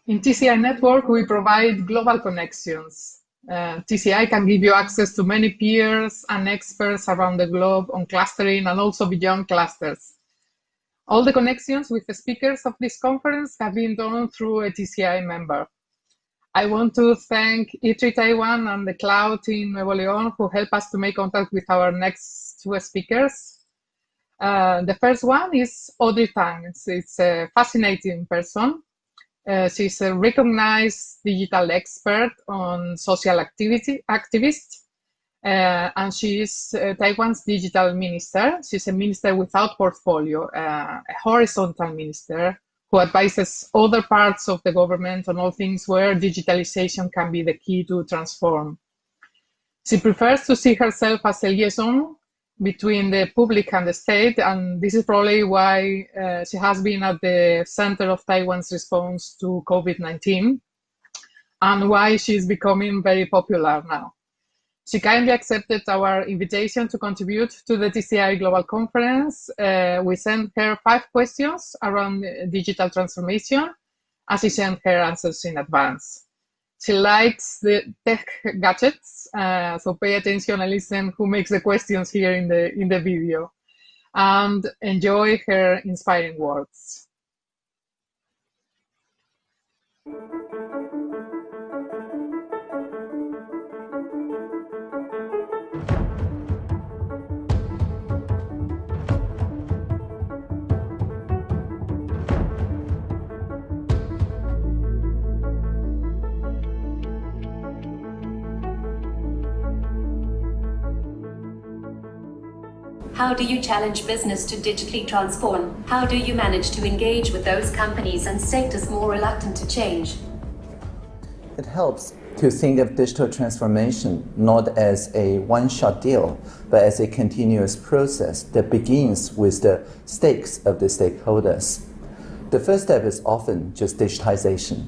In TCI network, we provide global connections. TCI can give you access to many peers and experts around the globe on clustering and also beyond clusters. All the connections with the speakers of this conference have been done through a TCI member. I want to thank Audrey Taiwan and the Cloud in Nuevo León who help us to make contact with our next two speakers. The first one is Audrey Tang. It's a fascinating person. She's a recognized digital expert on social activist, and she is Taiwan's digital minister. She's a minister without portfolio, a horizontal minister who advises other parts of the government on all things where digitalization can be the key to transform. She prefers to see herself as a liaison between the public and the state, and this is probably why she has been at the center of Taiwan's response to COVID-19 and why she's becoming very popular now. She kindly accepted our invitation to contribute to the TCI Global Conference. We sent her 5 questions around digital transformation, and she sent her answers in advance. She likes the tech gadgets, so pay attention and listen who makes the questions here in the video, and enjoy her inspiring words. How do you challenge business to digitally transform? How do you manage to engage with those companies and sectors more reluctant to change? It helps to think of digital transformation not as a one-shot deal, but as a continuous process that begins with the stakes of the stakeholders. The first step is often just digitization,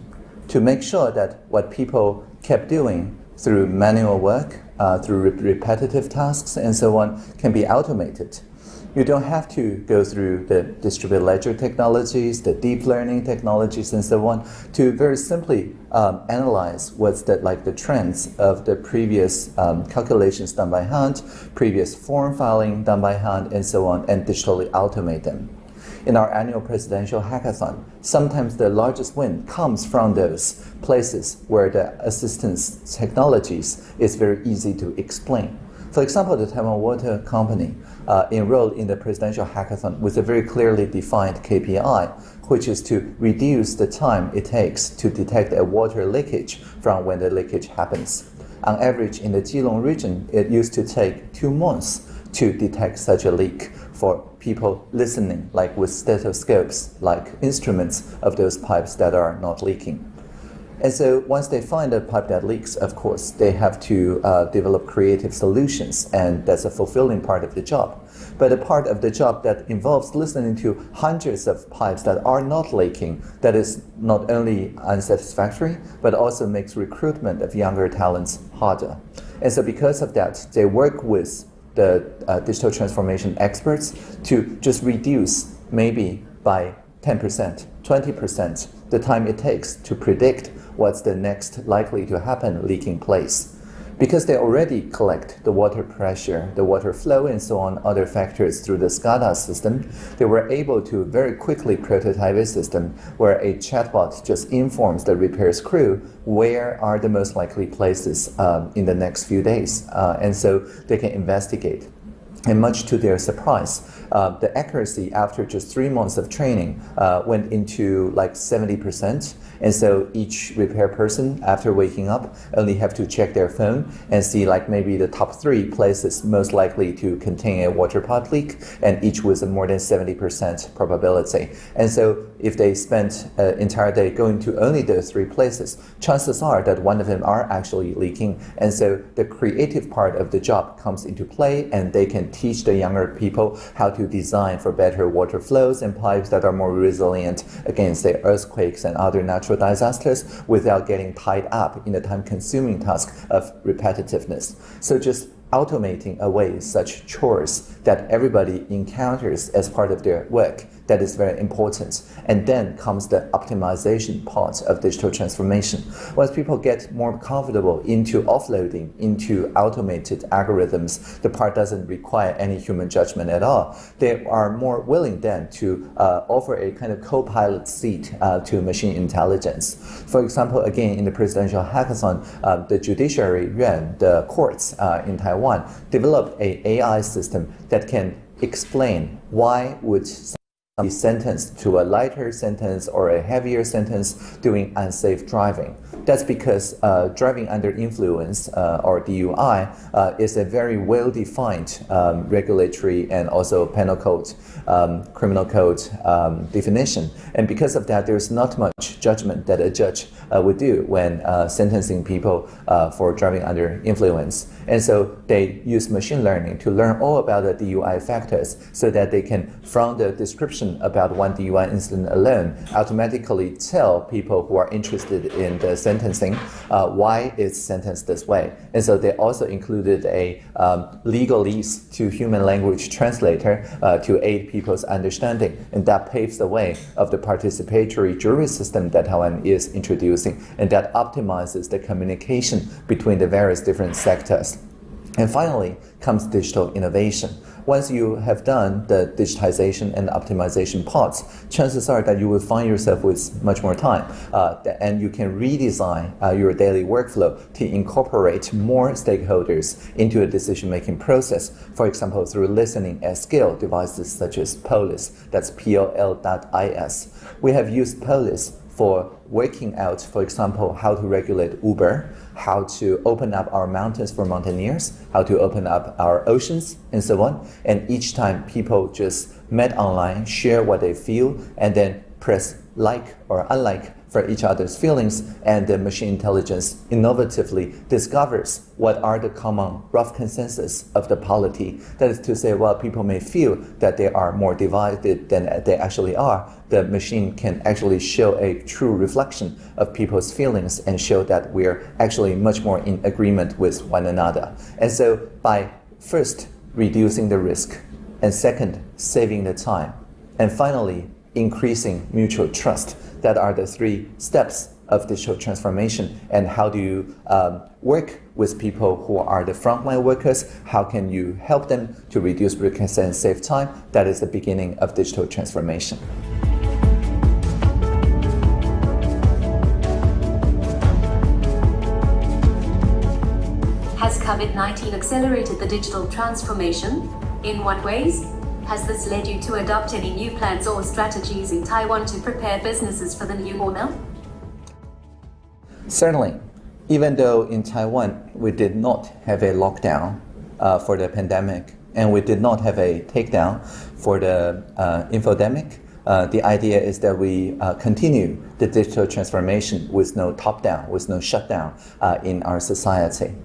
to make sure that what people kept doing through manual work, through repetitive tasks and so on, can be automated. You don't have to go through the distributed ledger technologies, the deep learning technologies and so on, to very simply analyze what's the trends of the previous calculations done by hand, previous form filing done by hand and so on, and digitally automate them. In our annual presidential hackathon, sometimes the largest win comes from those places where the assistance technologies is very easy to explain. For example, the Taiwan Water Company enrolled in the presidential hackathon with a very clearly defined KPI, which is to reduce the time it takes to detect a water leakage from when the leakage happens. On average, in the Keelung region, it used to take 2 months to detect such a leak for people listening, like with stethoscopes, like instruments of those pipes that are not leaking. And so once they find a pipe that leaks, of course, they have to develop creative solutions, and that's a fulfilling part of the job. But a part of the job that involves listening to hundreds of pipes that are not leaking, that is not only unsatisfactory, but also makes recruitment of younger talents harder. And so because of that, they work with the digital transformation experts to just reduce maybe by 10%, 20% the time it takes to predict what's the next likely to happen leaking place. Because they already collect the water pressure, the water flow and so on, other factors through the SCADA system, they were able to very quickly prototype a system where a chatbot just informs the repairs crew where are the most likely places in the next few days. And so they can investigate. And much to their surprise, the accuracy after just 3 months of training went into like 70%. And so each repair person, after waking up, only have to check their phone and see like maybe the top 3 places most likely to contain a water pipe leak, and each with a more than 70% probability. And so if they spent an entire day going to only those 3 places, chances are that one of them are actually leaking. And so the creative part of the job comes into play, and they can teach the younger people how to design for better water flows and pipes that are more resilient against, say, earthquakes and other natural disasters without getting tied up in the time-consuming task of repetitiveness. So just automating away such chores that everybody encounters as part of their work that is very important. And then comes the optimization part of digital transformation. Once people get more comfortable into offloading into automated algorithms, the part doesn't require any human judgment at all. They are more willing then to offer a kind of co-pilot seat to machine intelligence. For example, again, in the presidential hackathon, the judiciary yuan, the courts in Taiwan, developed an AI system that can explain why would be sentenced to a lighter sentence or a heavier sentence doing unsafe driving. That's because driving under influence or DUI is a very well-defined regulatory and also penal code, criminal code definition. And because of that, there's not much judgment that a judge would do when sentencing people for driving under influence. And so they use machine learning to learn all about the DUI factors so that they can, from the description about one DUI incident alone, automatically tell people who are interested in the sentencing why it's sentenced this way. And so they also included a legalese to human language translator to aid people's understanding. And that paves the way of the participatory jury system that Taiwan is introducing, and that optimizes the communication between the various different sectors. And finally comes digital innovation. Once you have done the digitization and optimization parts, chances are that you will find yourself with much more time, and you can redesign your daily workflow to incorporate more stakeholders into a decision-making process. For example, through listening at scale devices such as POLIS, that's POL.is. We have used POLIS for working out, for example, how to regulate Uber, how to open up our mountains for mountaineers, how to open up our oceans, and so on. And each time people just met online, share what they feel, and then press like or unlike for each other's feelings, and the machine intelligence innovatively discovers what are the common rough consensus of the polity. That is to say, while people may feel that they are more divided than they actually are, the machine can actually show a true reflection of people's feelings and show that we're actually much more in agreement with one another. And so by first reducing the risk, and second, saving the time, and finally, increasing mutual trust, that are the three steps of digital transformation. And how do you work with people who are the frontline workers? How can you help them to reduce risk and save time? That is the beginning of digital transformation. Has COVID-19 accelerated the digital transformation? In what ways? Has this led you to adopt any new plans or strategies in Taiwan to prepare businesses for the new normal? Certainly. Even though in Taiwan we did not have a lockdown for the pandemic, and we did not have a takedown for the infodemic, the idea is that we continue the digital transformation with no top-down, with no shutdown in our society.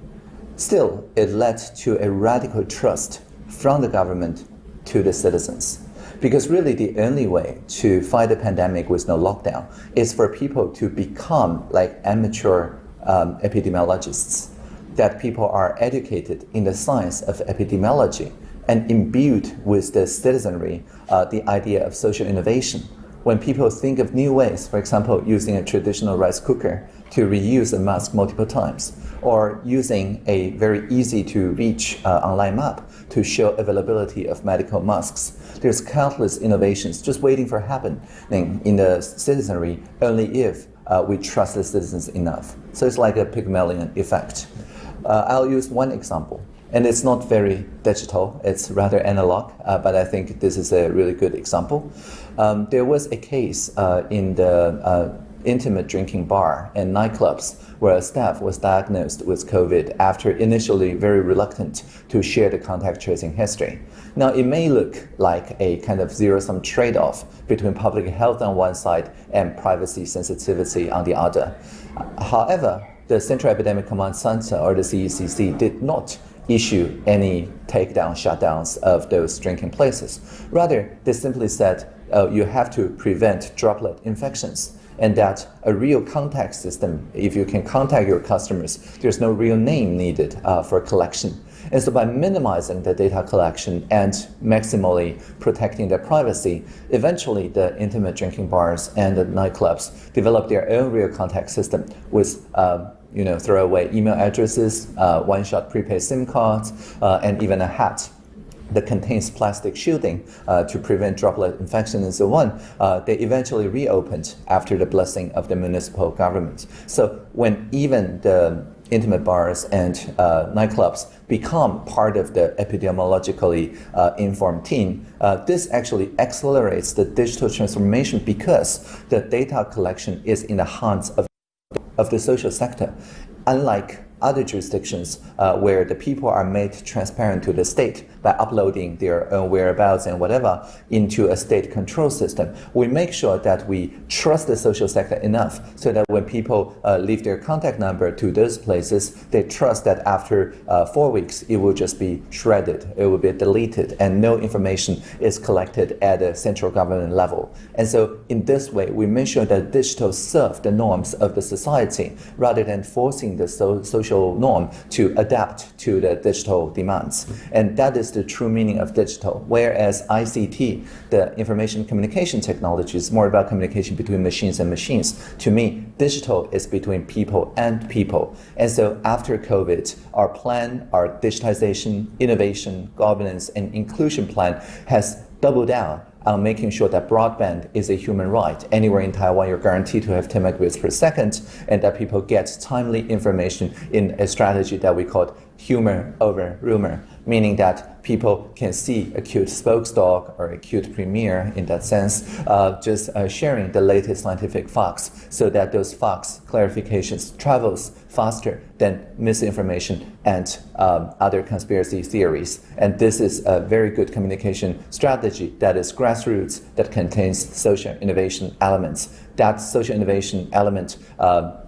Still, it led to a radical trust from the government to the citizens. Because really the only way to fight the pandemic with no lockdown is for people to become like amateur epidemiologists, that people are educated in the science of epidemiology and imbued with the citizenry the idea of social innovation. When people think of new ways, for example, using a traditional rice cooker to reuse a mask multiple times, or using a very easy to reach online map to show availability of medical masks. There's countless innovations just waiting for happening in the citizenry only if we trust the citizens enough. So it's like a Pygmalion effect. I'll use one example, and it's not very digital, it's rather analog, but I think this is a really good example. There was a case in the intimate drinking bar and nightclubs where a staff was diagnosed with COVID after initially very reluctant to share the contact tracing history. Now, it may look like a kind of zero-sum trade-off between public health on one side and privacy sensitivity on the other. However, the Central Epidemic Command Center, or the CECC, did not issue any takedown shutdowns of those drinking places. Rather, they simply said, you have to prevent droplet infections. And that a real contact system, if you can contact your customers, there's no real name needed for collection. And so by minimizing the data collection and maximally protecting their privacy, eventually the intimate drinking bars and the nightclubs develop their own real contact system with throwaway email addresses, one-shot prepaid SIM cards, and even a hat that contains plastic shielding to prevent droplet infection and so on. They eventually reopened after the blessing of the municipal government. So when even the intimate bars and nightclubs become part of the epidemiologically informed team, this actually accelerates the digital transformation because the data collection is in the hands of the social sector. Unlike other jurisdictions where the people are made transparent to the state by uploading their own whereabouts and whatever into a state control system, we make sure that we trust the social sector enough so that when people leave their contact number to those places, they trust that after 4 weeks, it will just be shredded, it will be deleted, and no information is collected at the central government level. And so in this way, we make sure that digital serve the norms of the society rather than forcing the social norm to adapt to the digital demands. And that is the true meaning of digital. Whereas ICT, the information communication technology, is more about communication between machines and machines. To me, digital is between people and people. And so after COVID, our plan, our digitization, innovation, governance, and inclusion plan has doubled down on making sure that broadband is a human right. Anywhere in Taiwan, you're guaranteed to have 10 megabits per second, and that people get timely information in a strategy that we call humor over rumor, meaning that people can see a cute spokesdog or a cute premiere in that sense, just sharing the latest scientific facts so that those facts clarifications travels faster than misinformation and other conspiracy theories. And this is a very good communication strategy that is grassroots, that contains social innovation elements. That social innovation element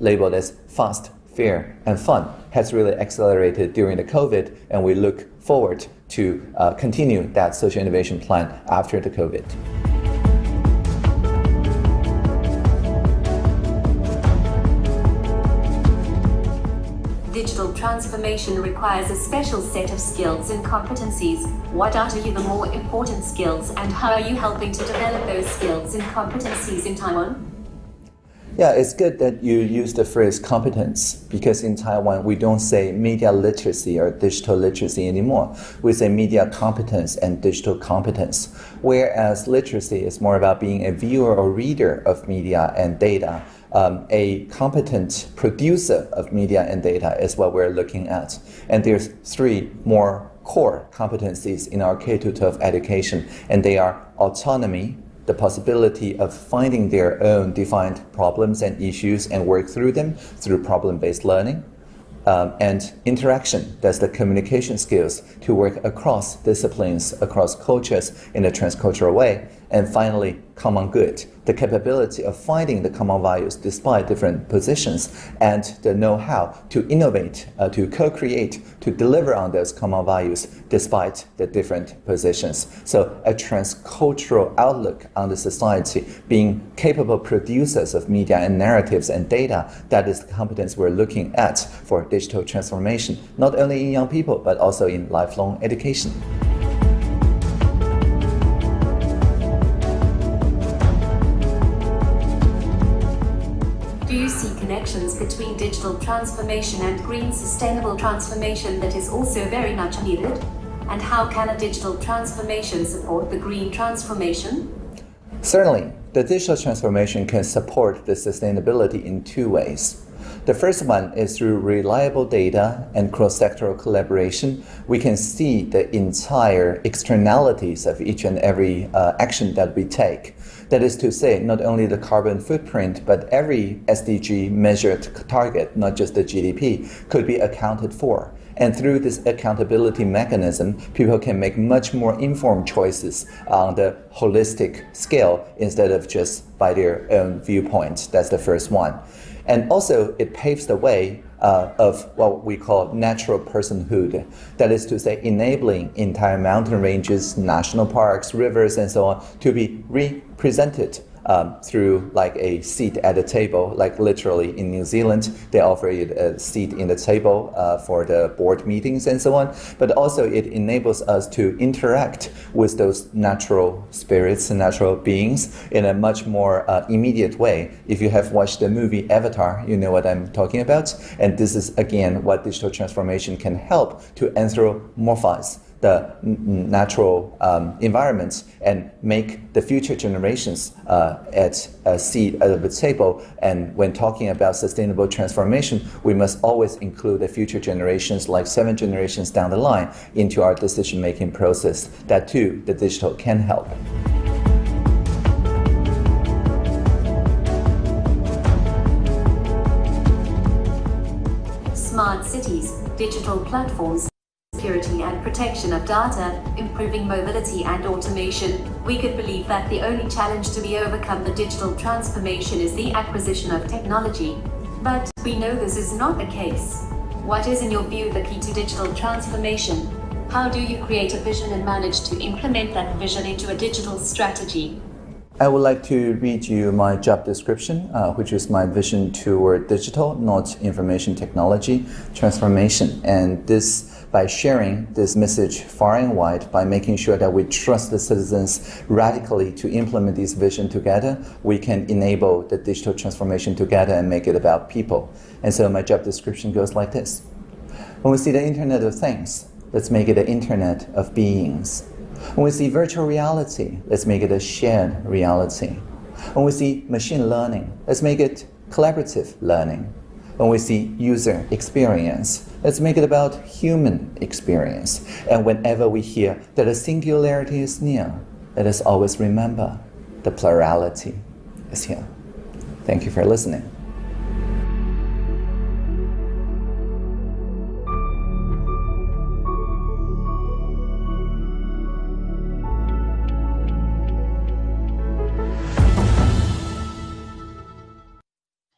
labeled as fast, fair, and fun has really accelerated during the COVID, and we look forward to continue that social innovation plan after the COVID. Digital transformation requires a special set of skills and competencies. What are to you the more important skills, and how are you helping to develop those skills and competencies in Taiwan? Yeah, it's good that you use the phrase competence, because in Taiwan, we don't say media literacy or digital literacy anymore. We say media competence and digital competence, whereas literacy is more about being a viewer or reader of media and data. A competent producer of media and data is what we're looking at. And there's 3 more core competencies in our K-12 education, and they are autonomy, the possibility of finding their own defined problems and issues and work through them through problem-based learning, and interaction, that's the communication skills to work across disciplines, across cultures in a transcultural way, and finally, common good, the capability of finding the common values despite different positions, and the know-how to innovate, to co-create, to deliver on those common values despite the different positions. So a transcultural outlook on the society, being capable producers of media and narratives and data, that is the competence we're looking at for digital transformation, not only in young people, but also in lifelong education. Do you see connections between digital transformation and green sustainable transformation that is also very much needed? And how can a digital transformation support the green transformation? Certainly, the digital transformation can support the sustainability in 2 ways. The first one is through reliable data and cross-sectoral collaboration. We can see the entire externalities of each and every action that we take. That is to say, not only the carbon footprint, but every SDG measured target, not just the GDP, could be accounted for. And through this accountability mechanism, people can make much more informed choices on the holistic scale instead of just by their own viewpoint. That's the first one. And also, it paves the way of what we call natural personhood. That is to say, enabling entire mountain ranges, national parks, rivers, and so on to be represented through like a seat at a table, like literally in New Zealand, they offer you a seat in the table for the board meetings and so on. But also it enables us to interact with those natural spirits and natural beings in a much more immediate way. If you have watched the movie Avatar, you know what I'm talking about. And this is again what digital transformation can help to anthropomorphize the natural environments and make the future generations at a seat at the table. And when talking about sustainable transformation, we must always include the future generations, like 7 generations down the line, into our decision-making process. That too, the digital can help. Smart cities, digital platforms, security and protection of data, improving mobility and automation. We could believe that the only challenge to be overcome the digital transformation is the acquisition of technology. But we know this is not the case. What is, in your view, the key to digital transformation? How do you create a vision and manage to implement that vision into a digital strategy? I would like to read you my job description, which is my vision toward digital, not information technology, transformation. And this, by sharing this message far and wide, by making sure that we trust the citizens radically to implement this vision together, we can enable the digital transformation together and make it about people. And so my job description goes like this. When we see the Internet of Things, let's make it the Internet of Beings. When we see virtual reality, let's make it a shared reality. When we see machine learning, let's make it collaborative learning. When we see user experience, let's make it about human experience. And whenever we hear that a singularity is near, let us always remember the plurality is here. Thank you for listening.